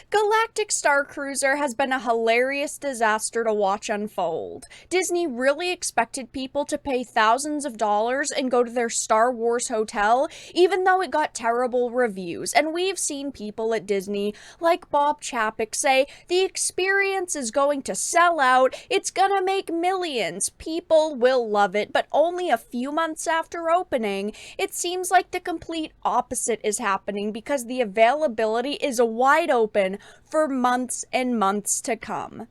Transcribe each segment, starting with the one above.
Galactic Starcruiser has been a hilarious disaster to watch unfold. Disney really expected people to pay thousands of dollars and go to their Star Wars hotel, even though it got terrible reviews. And we've seen people at Disney, like Bob Chapek, say the experience is going to sell out, it's gonna make millions, people will love it. But only a few months after opening, it seems like the complete opposite is happening because the availability is wide open for months and months to come.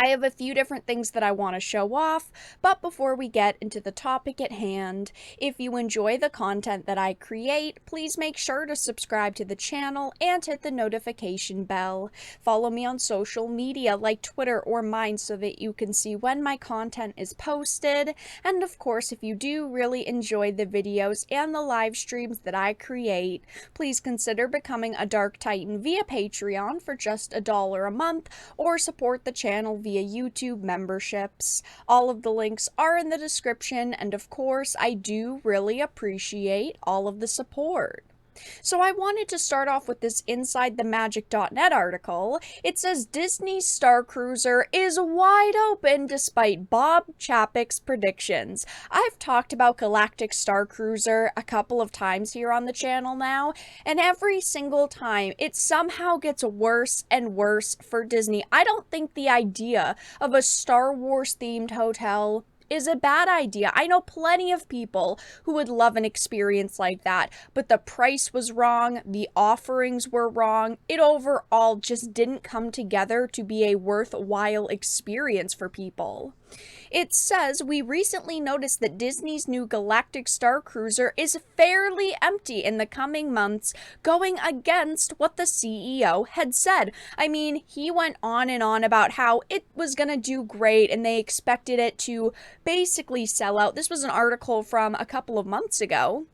I have a few different things that I want to show off, but before we get into the topic at hand, if you enjoy the content that I create, please make sure to subscribe to the channel and hit the notification bell. Follow me on social media like Twitter or mine so that you can see when my content is posted. And of course, if you do really enjoy the videos and the live streams that I create, please consider becoming a Dark Titan via Patreon for just $1 a month, or support the channel via YouTube memberships. All of the links are in the description, and of course, I do really appreciate all of the support. So I wanted to start off with this InsideTheMagic.net article. It says Disney's Starcruiser is wide open despite Bob Chapek's predictions. I've talked about Galactic Starcruiser a couple of times here on the channel now, and every single time it somehow gets worse and worse for Disney. I don't think the idea of a Star Wars themed hotel is a bad idea. I know plenty of people who would love an experience like that, but the price was wrong, the offerings were wrong, it overall just didn't come together to be a worthwhile experience for people. It says, we recently noticed that Disney's new Galactic Starcruiser is fairly empty in the coming months, going against what the CEO had said. I mean, he went on and on about how it was gonna do great and they expected it to basically sell out. This was an article from a couple of months ago.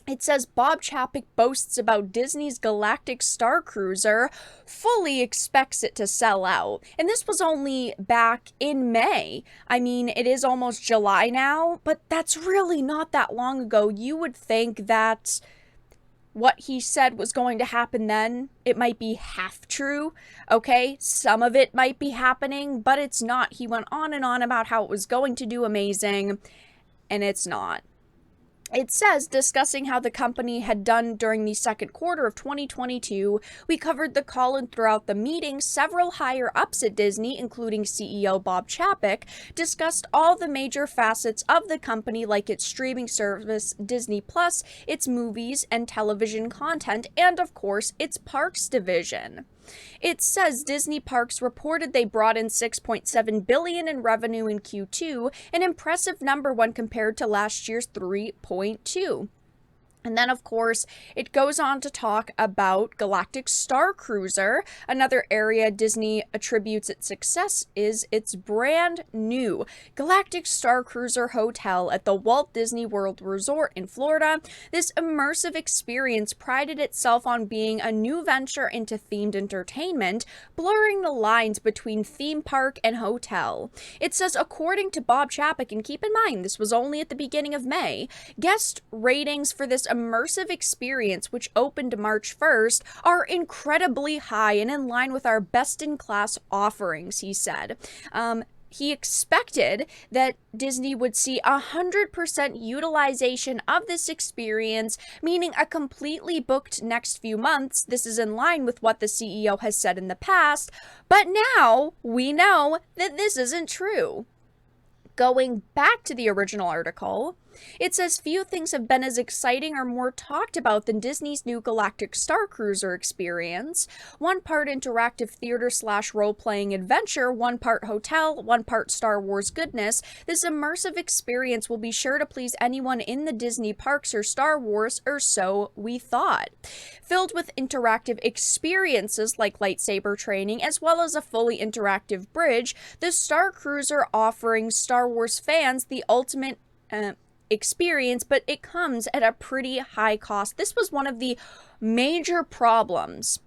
It says Bob Chapek boasts about Disney's Galactic Starcruiser, fully expects it to sell out. And this was only back in May. I mean, it is almost July now, but that's really not that long ago. You would think that what he said was going to happen then, it might be half true, okay? Some of it might be happening, but it's not. He went on and on about how it was going to do amazing, and it's not. It says, discussing how the company had done during the second quarter of 2022, we covered the call, and throughout the meeting, several higher-ups at Disney, including CEO Bob Chapek, discussed all the major facets of the company, like its streaming service, Disney+, its movies and television content, and of course, its parks division. It says Disney Parks reported they brought in $6.7 billion in revenue in Q2, an impressive number when compared to last year's $3.2. And then, of course, it goes on to talk about Galactic Starcruiser. Another area Disney attributes its success is its brand new Galactic Starcruiser Hotel at the Walt Disney World Resort in Florida. This immersive experience prided itself on being a new venture into themed entertainment, blurring the lines between theme park and hotel. It says, according to Bob Chapek, and keep in mind, this was only at the beginning of May, guest ratings for this immersive experience, which opened March 1st, are incredibly high and in line with our best-in-class offerings, he said. He expected that Disney would see 100% utilization of this experience, meaning a completely booked next few months. This is in line with what the CEO has said in the past, but now we know that this isn't true. Going back to the original article, it says few things have been as exciting or more talked about than Disney's new Galactic Starcruiser experience. One part interactive theater / role-playing adventure, one part hotel, one part Star Wars goodness. This immersive experience will be sure to please anyone in the Disney parks or Star Wars, or so we thought. Filled with interactive experiences like lightsaber training, as well as a fully interactive bridge, the Starcruiser offering Star Wars fans the ultimate experience, but it comes at a pretty high cost. This was one of the major problems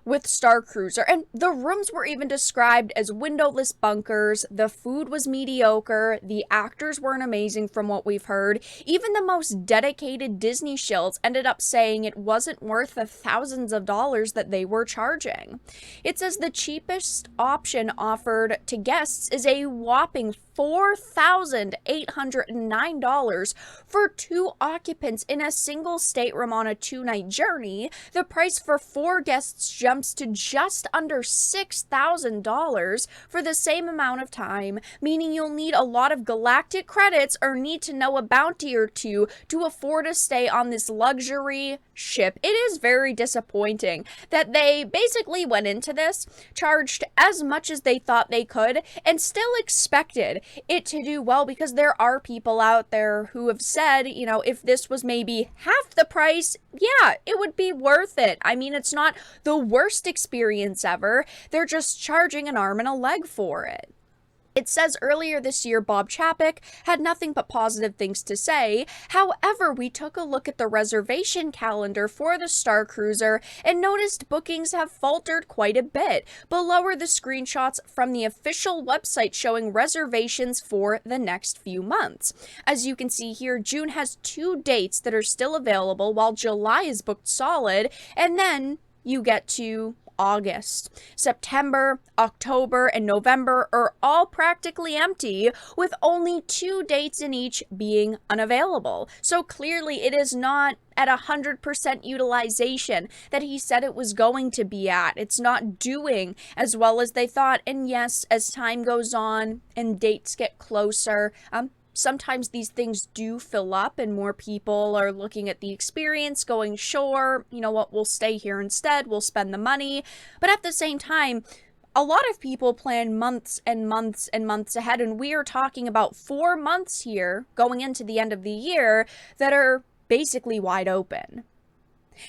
with Starcruiser, and the rooms were even described as windowless bunkers, the food was mediocre, the actors weren't amazing from what we've heard, even the most dedicated Disney shills ended up saying it wasn't worth the thousands of dollars that they were charging. It says the cheapest option offered to guests is a whopping $4,809 for 2 occupants in a single stateroom on a 2-night journey. The price for 4 guests jumps to just under $6,000 for the same amount of time, meaning you'll need a lot of galactic credits or need to know a bounty or two to afford to stay on this luxury ship. It is very disappointing that they basically went into this, charged as much as they thought they could, and still expected it to do well, because there are people out there who have said, you know, if this was maybe half the price, yeah, it would be worth it. I mean, it's not the worst experience ever. They're just charging an arm and a leg for it. It says earlier this year, Bob Chapek had nothing but positive things to say. However, we took a look at the reservation calendar for the Starcruiser and noticed bookings have faltered quite a bit. Below are the screenshots from the official website showing reservations for the next few months. As you can see here, June has 2 dates that are still available, while July is booked solid, and then you get to August. September, October, and November are all practically empty, with only 2 dates in each being unavailable. So clearly it is not at 100% utilization that he said it was going to be at. It's not doing as well as they thought. And yes, as time goes on and dates get closer, sometimes these things do fill up and more people are looking at the experience going, sure, you know what, we'll stay here instead, we'll spend the money. But at the same time, a lot of people plan months and months and months ahead, and we are talking about 4 months here going into the end of the year that are basically wide open.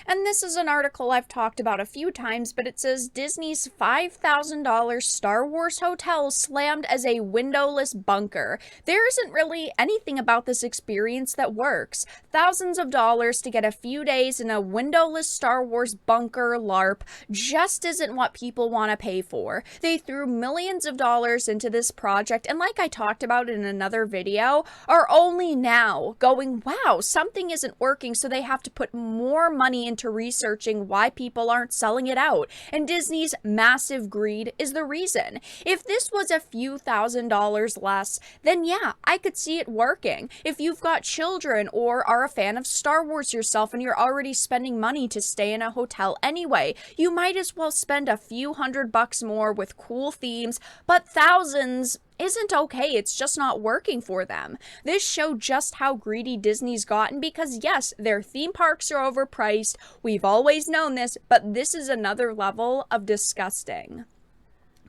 And this is an article I've talked about a few times, but it says Disney's $5,000 Star Wars hotel slammed as a windowless bunker. There isn't really anything about this experience that works. Thousands of dollars to get a few days in a windowless Star Wars bunker LARP just isn't what people want to pay for. They threw millions of dollars into this project, and like I talked about in another video, are only now going, wow, something isn't working, so they have to put more money into researching why people aren't selling it out, and Disney's massive greed is the reason. If this was a few $1,000s less, then yeah, I could see it working. If you've got children or are a fan of Star Wars yourself and you're already spending money to stay in a hotel anyway, you might as well spend a few $100 more with cool themes, but thousands isn't okay. It's just not working for them. This showed just how greedy Disney's gotten, because yes, their theme parks are overpriced. We've always known this, but this is another level of disgusting.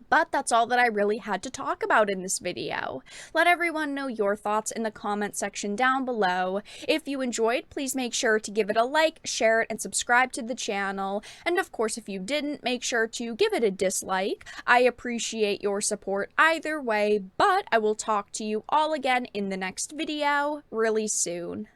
But that's all that I really had to talk about in this video. Let everyone know your thoughts in the comment section down below. If you enjoyed, please make sure to give it a like, share it, and subscribe to the channel. And of course, if you didn't, make sure to give it a dislike. I appreciate your support either way, but I will talk to you all again in the next video really soon.